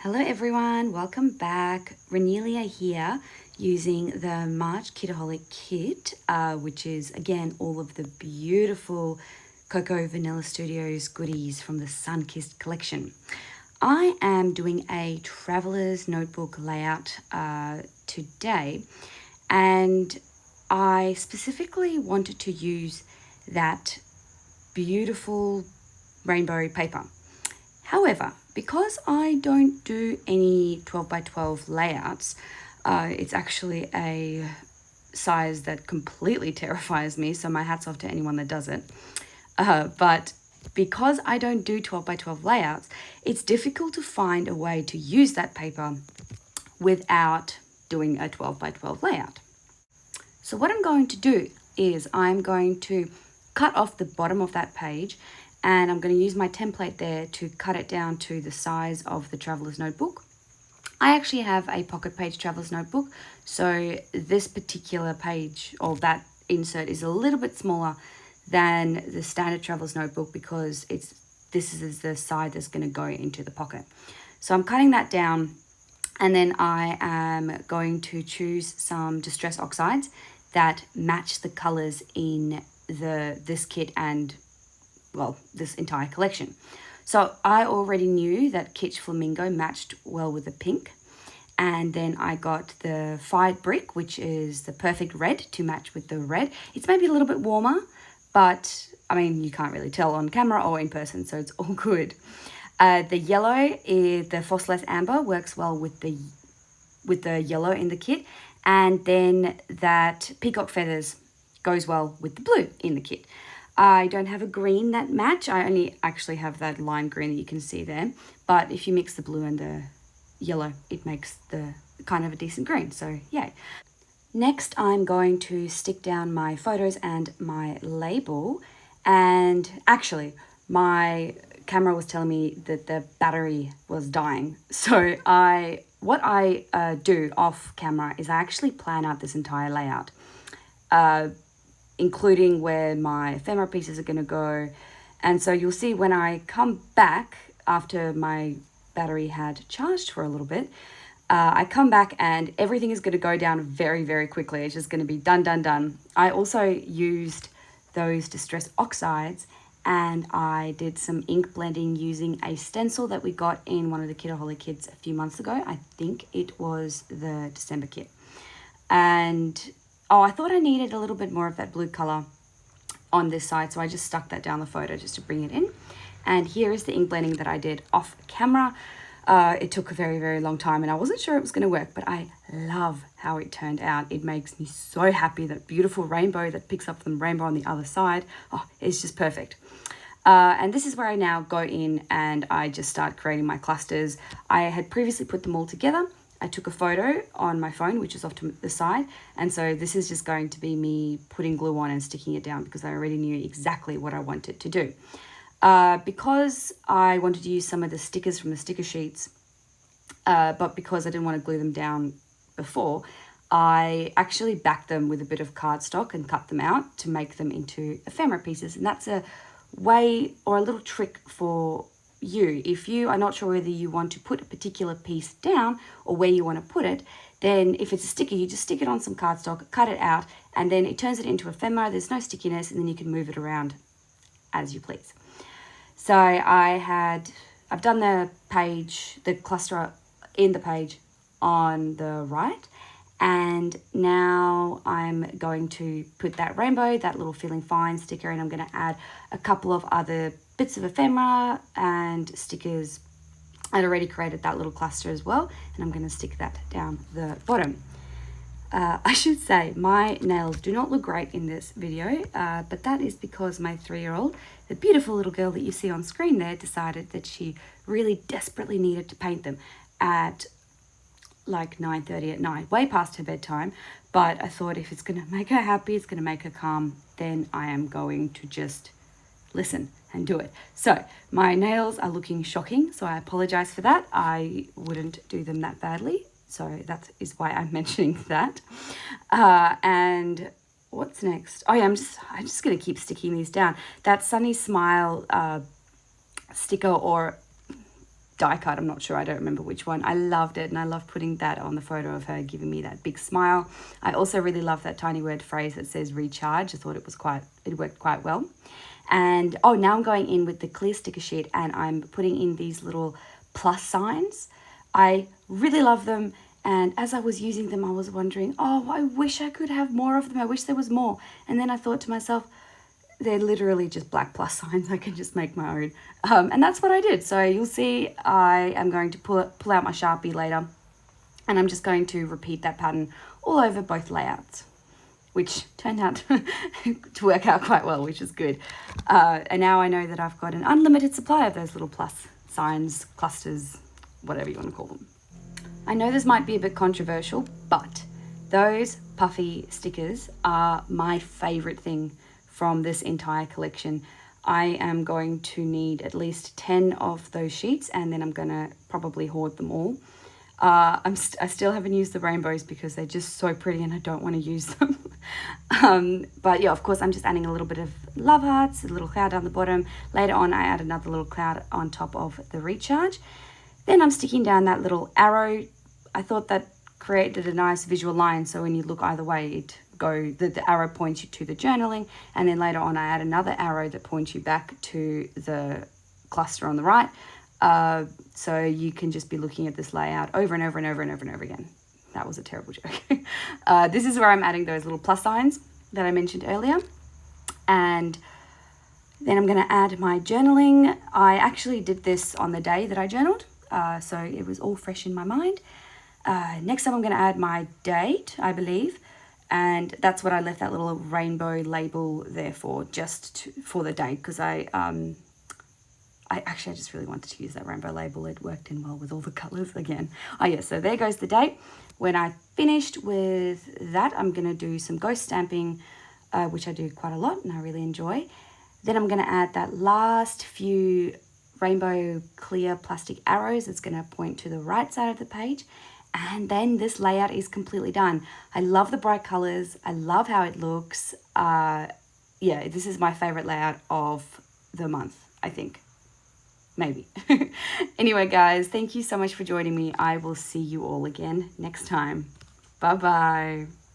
Hello everyone, welcome back. Renelia here using the March Kitaholic Kit, which is again all of the beautiful Cocoa Vanilla Studios goodies from the Sun-Kissed collection. I am doing a traveler's notebook layout today, and I specifically wanted to use that beautiful rainbow paper. However, because I don't do any 12 by 12 layouts, it's actually a size that completely terrifies me, so my hat's off to anyone that does it. But because I don't do 12 by 12 layouts, it's difficult to find a way to use that paper without doing a 12 by 12 layout. So what I'm going to do is I'm going to cut off the bottom of that page, and I'm going to use my template there to cut it down to the size of the traveler's notebook. I actually have a pocket page traveler's notebook, so this particular page or that insert is a little bit smaller than the standard traveler's notebook because this is the side that's going to go into the pocket. So I'm cutting that down, and then I am going to choose some distress oxides that match the colors in this kit and, well, this entire collection. So I already knew that Kitsch Flamingo matched well with the pink, and then I got the Fired Brick, which is the perfect red to match with the red. It's maybe a little bit warmer, but I mean, you can't really tell on camera or in person, so it's all good. The yellow is the Phosphorus Amber, works well with the yellow in the kit, and then that Peacock Feathers goes well with the blue in the kit. I don't have a green that match. I only actually have that lime green that you can see there. But if you mix the blue and the yellow, it makes the kind of a decent green. So yay. Next, I'm going to stick down my photos and my label. And actually, my camera was telling me that the battery was dying. So what I do off camera is I actually plan out this entire layout, including where my ephemera pieces are going to go. And so you'll see when I come back after my battery had charged for a little bit, I come back and everything is going to go down very, very quickly. It's just going to be done, done, done. I also used those distress oxides, and I did some ink blending using a stencil that we got in one of the Kitaholic Kits a few months ago. I think it was the December kit. And I thought I needed a little bit more of that blue color on this side, so I just stuck that down the photo just to bring it in. And here is the ink blending that I did off camera. It took a very, very long time, and I wasn't sure it was going to work, but I love how it turned out. It makes me so happy. That beautiful rainbow that picks up the rainbow on the other side. Oh, it's just perfect. And this is where I now go in and I just start creating my clusters. I had previously put them all together. I took a photo on my phone, which is off to the side. And so this is just going to be me putting glue on and sticking it down because I already knew exactly what I wanted to do. Because I wanted to use some of the stickers from the sticker sheets, but because I didn't want to glue them down before, I actually backed them with a bit of cardstock and cut them out to make them into ephemera pieces. And that's a way or a little trick for you. If you are not sure whether you want to put a particular piece down or where you want to put it, then if it's a sticker, you just stick it on some cardstock, cut it out, and then it turns it into ephemera. There's no stickiness, and then you can move it around as you please. So I've done the page, the cluster in the page on the right, and now I'm going to put that rainbow, that little Feeling Fine sticker, and I'm going to add a couple of other bits of ephemera and stickers. I'd already created that little cluster as well, and I'm going to stick that down the bottom. I should say my nails do not look great in this video, but that is because my 3-year-old, the beautiful little girl that you see on screen there, decided that she really desperately needed to paint them at like 9:30 at night, way past her bedtime. But I thought if it's going to make her happy, it's going to make her calm, then I am going to just listen and do it. So my nails are looking shocking, so I apologize for that. I wouldn't do them that badly. So that is why I'm mentioning that. And what's next? Oh yeah, I'm just going to keep sticking these down. That Sunny Smile sticker, or die cut. I'm not sure. I don't remember which one. I loved it, and I love putting that on the photo of her giving me that big smile. I also really love that tiny word phrase that says recharge. I thought it worked quite well. And oh, now I'm going in with the clear sticker sheet, and I'm putting in these little plus signs. I really love them. And as I was using them, I was wondering, oh, I wish I could have more of them. I wish there was more. And then I thought to myself, they're literally just black plus signs. I can just make my own. And that's what I did. So you'll see I am going to pull out my Sharpie later, and I'm just going to repeat that pattern all over both layouts, which turned out to work out quite well, which is good. And now I know that I've got an unlimited supply of those little plus signs, clusters, whatever you want to call them. I know this might be a bit controversial, but those puffy stickers are my favorite thing from this entire collection. I am going to need at least 10 of those sheets, and then I'm gonna probably hoard them all. I still haven't used the rainbows because they're just so pretty and I don't want to use them. But yeah, of course, I'm just adding a little bit of love hearts, a little cloud down the bottom. Later on, I add another little cloud on top of the recharge. Then I'm sticking down that little arrow. I thought that created a nice visual line, so when you look either way, the arrow points you to the journaling, and then later on I add another arrow that points you back to the cluster on the right. So you can just be looking at this layout over and over and over and over and over again. That was a terrible joke. This is where I'm adding those little plus signs that I mentioned earlier. And then I'm going to add my journaling. I actually did this on the day that I journaled, so it was all fresh in my mind. Next up, I'm going to add my date, I believe. And that's what I left that little rainbow label there for, for the date, because I just really wanted to use that rainbow label. It worked in well with all the colors again. Oh yeah, so there goes the date. When I finished with that, I'm going to do some ghost stamping, which I do quite a lot and I really enjoy. Then I'm going to add that last few rainbow clear plastic arrows. It's going to point to the right side of the page. And then this layout is completely done. I love the bright colors. I love how it looks. Yeah, this is my favorite layout of the month, I think. Maybe. Anyway, guys, thank you so much for joining me. I will see you all again next time. Bye-bye.